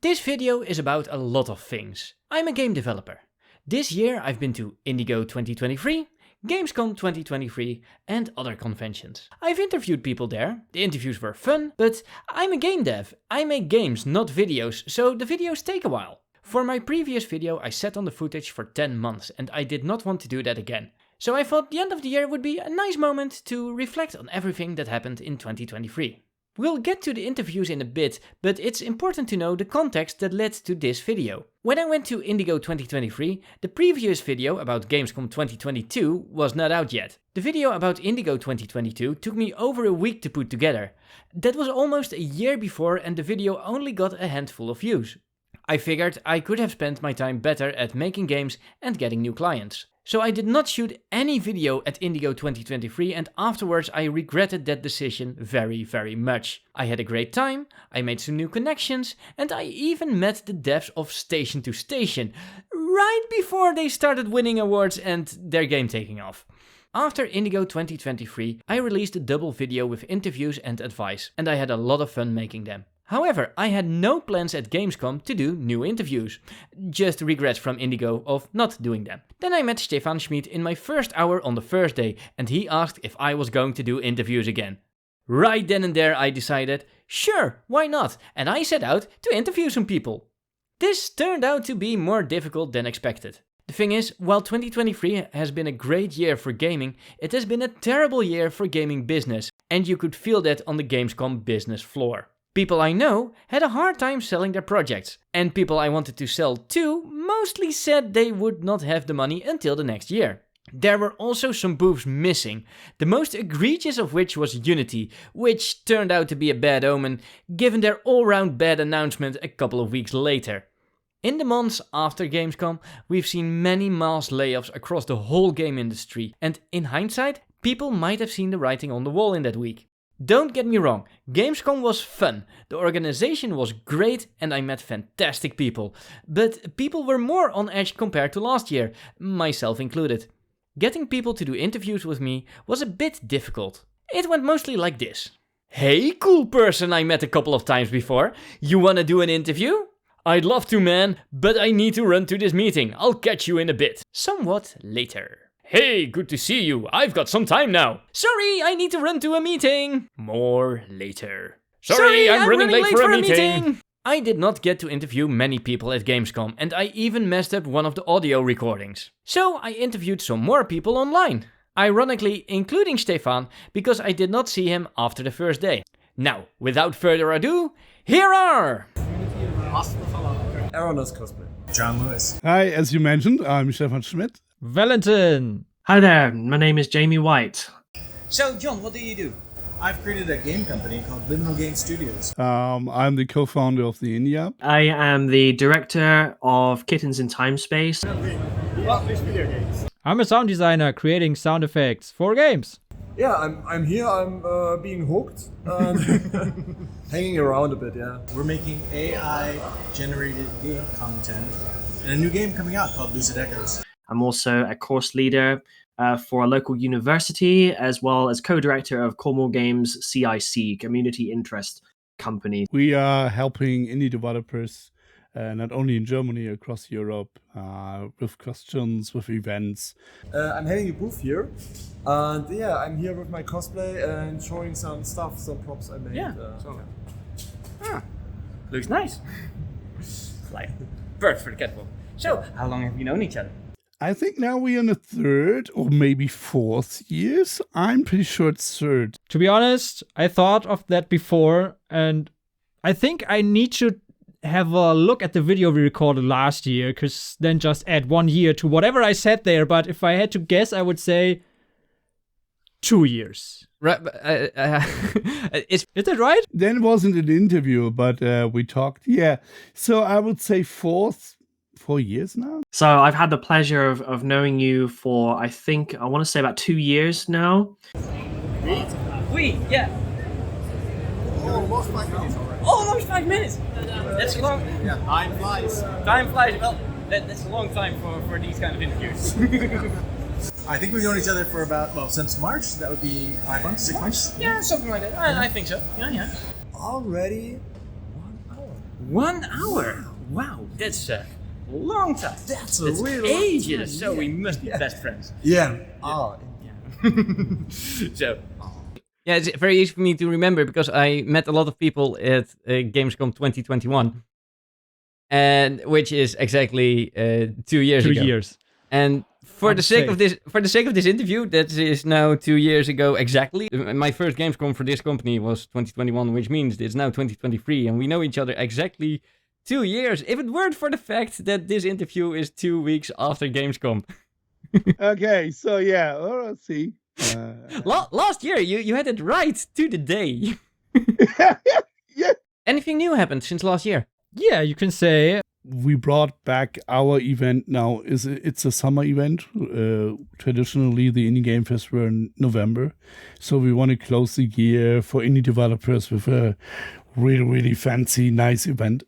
This video is about a lot of things. I'm a game developer. This year I've been to Indigo 2023, Gamescom 2023 and other conventions. I've interviewed people there, the interviews were fun, but I'm a game dev. I make games, not videos, so the videos take a while. For my previous video I sat on the footage for 10 months and I did not want to do that again. So I thought the end of the year would be a nice moment to reflect on everything that happened in 2023. We'll get to the interviews in a bit, but it's important to know the context that led to this video. When I went to Indigo 2023, the previous video about Gamescom 2022 was not out yet. The video about Indigo 2022 took me over a week to put together. That was almost a year before and the video only got a handful of views. I figured I could have spent my time better at making games and getting new clients. So I did not shoot any video at Indigo 2023 and afterwards I regretted that decision very much. I had a great time, I made some new connections and I even met the devs of Station to Station right before they started winning awards and their game taking off. After Indigo 2023 I released a double video with interviews and advice and I had a lot of fun making them. However, I had no plans at Gamescom to do new interviews. Just regrets from Indigo of not doing them. Then I met Stefan Schmid in my first hour on the first day and he asked if I was going to do interviews again. Right then and there I decided, sure, why not? And I set out to interview some people. This turned out to be more difficult than expected. The thing is, while 2023 has been a great year for gaming, it has been a terrible year for gaming business, and you could feel that on the Gamescom business floor. People I know had a hard time selling their projects, and people I wanted to sell to mostly said they would not have the money until the next year. There were also some booths missing, the most egregious of which was Unity, which turned out to be a bad omen given their all-round bad announcement a couple of weeks later. In the months after Gamescom, we've seen many mass layoffs across the whole game industry, and in hindsight, people might have seen the writing on the wall in that week. Don't get me wrong, Gamescom was fun, the organization was great and I met fantastic people. But people were more on edge compared to last year, myself included. Getting people to do interviews with me was a bit difficult. It went mostly like this. Hey cool person I met a couple of times before, you wanna do an interview? I'd love to man, but I need to run to this meeting, I'll catch you in a bit. Somewhat later. Hey, good to see you. I've got some time now. Sorry, I need to run to a meeting. More later. Sorry, I'm running late for a meeting. I did not get to interview many people at Gamescom and I even messed up one of the audio recordings. So I interviewed some more people online. Ironically, including Stefan, because I did not see him after the first day. Now, without further ado, here are... Aaron's cosplay. John Lewis. Hi, as you mentioned, I'm Stefan Schmidt. Valentin. Hi there, my name is Jamie White. So, John, what do you do? I've created a game company called Liminal Game Studios. I'm the co-founder of the India. I am the director of Kittens in Time Space. Video games. I'm a sound designer creating sound effects for games. Yeah, I'm here. I'm being hooked and hanging around a bit. Yeah, we're making AI-generated game content and a new game coming out called Lucid Echoes. I'm also a course leader for a local university, as well as co-director of Cornwall Games CIC, Community Interest Company. We are helping indie developers, not only in Germany, across Europe, with questions, with events. I'm having a booth here, and yeah, I'm here with my cosplay and showing some stuff, some props I made. Yeah. Looks nice. Like bird for the catwalk. So, how long have you known each other? I think now we're in the third or maybe fourth years. I'm pretty sure it's third. To be honest, I thought of that before, and I think I need to have a look at the video we recorded last year, because then just add 1 year to whatever I said there. But if I had to guess, I would say 2 years. Right, Is that right? Then it wasn't an interview, but we talked. Yeah, so I would say 4 years now. So I've had the pleasure of knowing you for, I think, I want to say about 2 years now. Yeah. Almost 5 minutes already. Almost 5 minutes. That's a long. Yeah, time flies. Time flies. Well, that's a long time for these kind of interviews. I think we've known each other for about, well, since March. That would be 5 months, 6 months. Yeah, something like that. I think so. Yeah. Already 1 hour. 1 hour? Wow, that's a long time. That's That's really ages. long So time. we must be best friends. Yeah. Oh, So, yeah, it's very easy for me to remember because I met a lot of people at Gamescom 2021, and which is exactly 2 years 2 ago. years. And for Hard the to sake say. of this interview, that is now 2 years ago exactly. My first Gamescom for this company was 2021, which means it's now 2023, and we know each other exactly 2 years. If it weren't for the fact that this interview is 2 weeks after Gamescom. Okay, so yeah, well, let's see. Last year, you had it right to the day. Yeah. Anything new happened since last year? Yeah, you can say. We brought back our event now. It's a summer event. Traditionally, the Indie Game Fest were in November. So we want to close the year for indie developers with a really, really fancy, nice event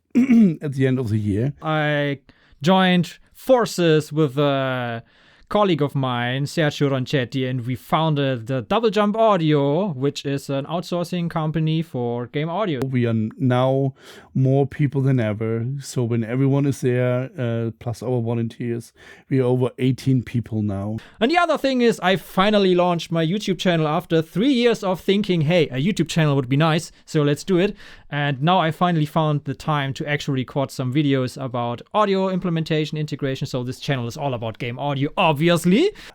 at the end of the year. I joined forces with a colleague of mine, Sergio Ronchetti, and we founded the Double Jump Audio, which is an outsourcing company for game audio. We are now more people than ever. So when everyone is there, plus our volunteers, we are over 18 people now. And the other thing is, I finally launched my YouTube channel after 3 years of thinking, hey, a YouTube channel would be nice, so let's do it. And now I finally found the time to actually record some videos about audio implementation, integration. So this channel is all about game audio, obviously.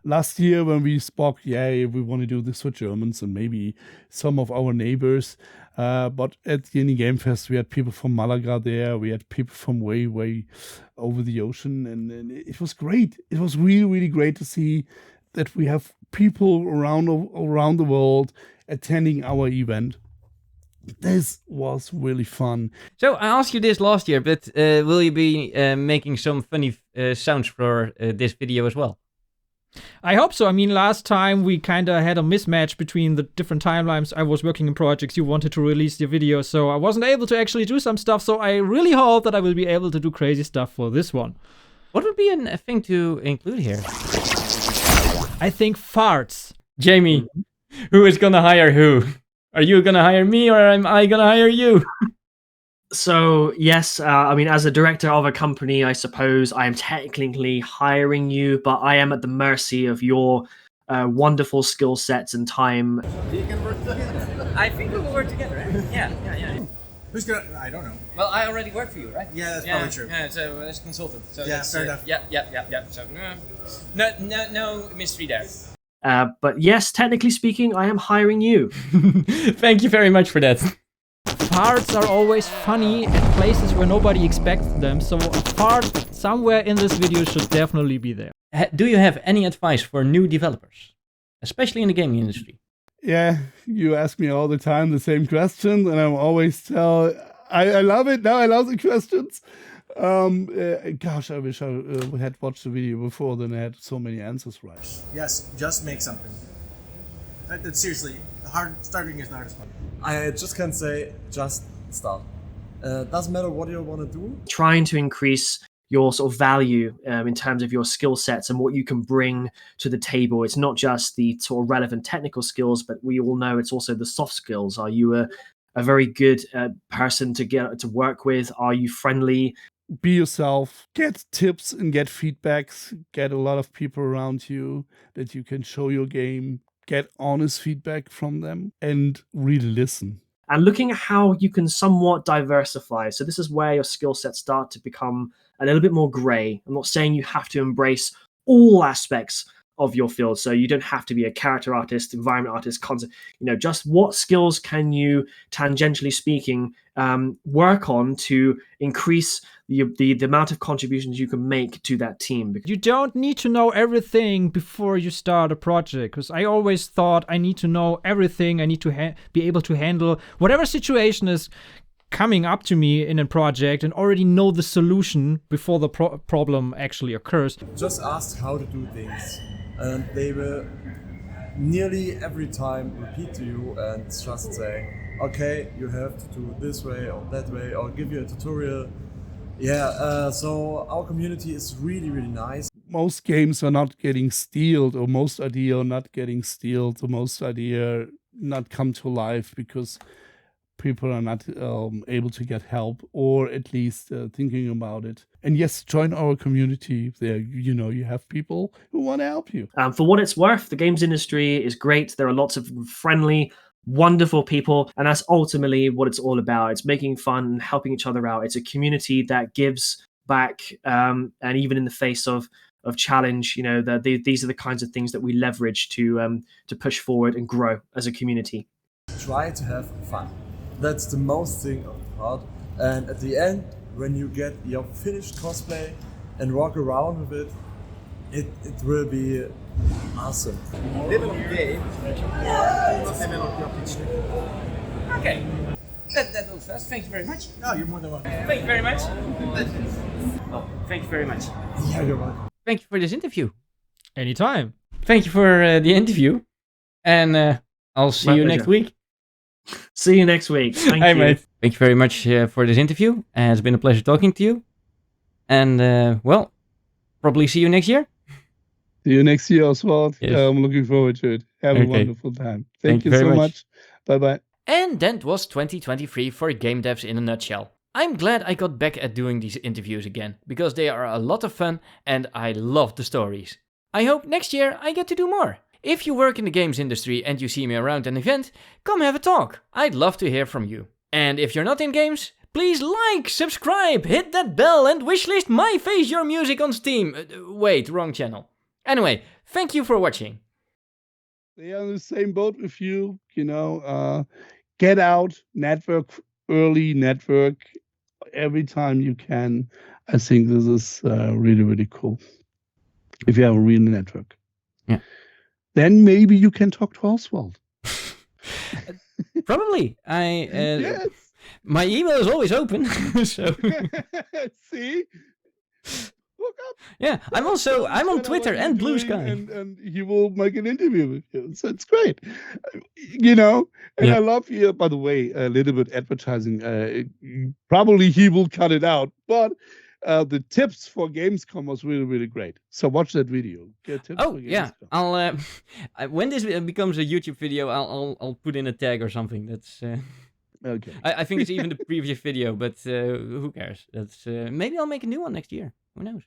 Last year when we spoke, we want to do this for Germans and maybe some of our neighbors. But at the Indie Game Fest, we had people from Malaga there. We had people from way, way over the ocean. And it was great. It was really, really great to see that we have people around the world attending our event. This was really fun. So I asked you this last year, but will you be making some funny sounds for this video as well? I hope so. I mean, last time we kind of had a mismatch between the different timelines. I was working in projects, you wanted to release the video, so I wasn't able to actually do some stuff. So I really hope that I will be able to do crazy stuff for this one. What would be a thing to include here? I think farts. Jamie, who is gonna hire who? Are you gonna hire me or am I gonna hire you? So yes, I mean, as a director of a company, I suppose I am technically hiring you, but I am at the mercy of your wonderful skill sets and time. I think we will work together, right? Yeah. who's gonna? I don't know. Well, I already work for you, right? Yeah, that's probably true. Yeah, so as a consultant. So Yeah, that's, fair enough. Yeah. So no mystery there. But yes, technically speaking, I am hiring you. Thank you very much for that. Farts are always funny at places where nobody expects them, so a fart somewhere in this video should definitely be there. Do you have any advice for new developers, especially in the gaming industry? Yeah, you ask me all the time the same questions, and I'm always I love it now. I love the questions. Gosh, I wish I had watched the video before. Then I had so many answers right. Yes, just make something. That's seriously, starting is the hardest part. I just can say, just start. Doesn't matter what you want to do. Trying to increase your sort of value in terms of your skill sets and what you can bring to the table. It's not just the sort of relevant technical skills, but we all know it's also the soft skills. Are you a very good person to get to work with? Are you friendly? Be yourself, get tips and get feedbacks, get a lot of people around you that you can show your game, get honest feedback from them, and really listen. And looking at how you can somewhat diversify. So this is where your skill sets start to become a little bit more gray. I'm not saying you have to embrace all aspects of your field. So you don't have to be a character artist, environment artist, concept, just what skills can you, tangentially speaking, work on to increase the amount of contributions you can make to that team. You don't need to know everything before you start a project, because I always thought I need to know everything. I need to be able to handle whatever situation is coming up to me in a project and already know the solution before the problem actually occurs. Just ask how to do things, and they will nearly every time repeat to you and just say, okay, you have to do this way or that way, or give you a tutorial. So our community is really, really nice. Most games are not getting stealed, or most idea are not getting stealed, or most idea not come to life because people are not able to get help, or at least thinking about it. And yes, join our community. There, you have people who want to help you. For what it's worth, the games industry is great. There are lots of friendly, wonderful people, and that's ultimately what it's all about. It's making fun and helping each other out. It's a community that gives back, and even in the face of challenge, these are the kinds of things that we leverage to push forward and grow as a community. Try to have fun. That's the most thing part. And at the end, when you get your finished cosplay and walk around with it will be awesome. Okay. That was fast. Thank you very much. No, you're more than welcome. Thank you very much. Oh, thank you very much. Yeah, you're welcome. Thank you for this interview. Anytime. Thank you for the interview. And I'll see you next week. See you next week. Thank Hi, you. mate. Thank you very much for this interview. It's been a pleasure talking to you. And, well, probably see you next year. See you next year, Oswald. Yes. I'm looking forward to it. Have a wonderful time. Thank you very so much. much. Bye-bye. And that was 2023 for game devs in a nutshell. I'm glad I got back at doing these interviews again, because they are a lot of fun and I love the stories. I hope next year I get to do more. If you work in the games industry and you see me around an event, come have a talk. I'd love to hear from you. And if you're not in games, please like, subscribe, hit that bell and wishlist My Face Your Music on Steam. Wait, wrong channel. Anyway, thank you for watching. They are in the same boat with you, get out, network, early network every time you can. I think this is really, really cool. If you have a real network. Yeah. Then maybe you can talk to Oswald. Probably. Yes. My email is always open. So See? Look up. yeah, I'm on Twitter and Blue Sky. And he will make an interview with you. So it's great. And Yeah. I love you, by the way, a little bit advertising. Probably he will cut it out, but the tips for Gamescom was really, really great. So watch that video. Get tips Oh for yeah, Gamescom. I'll when this becomes a YouTube video, I'll put in a tag or something. That's Okay. I think it's even the previous video, but who cares? That's maybe I'll make a new one next year. Who knows?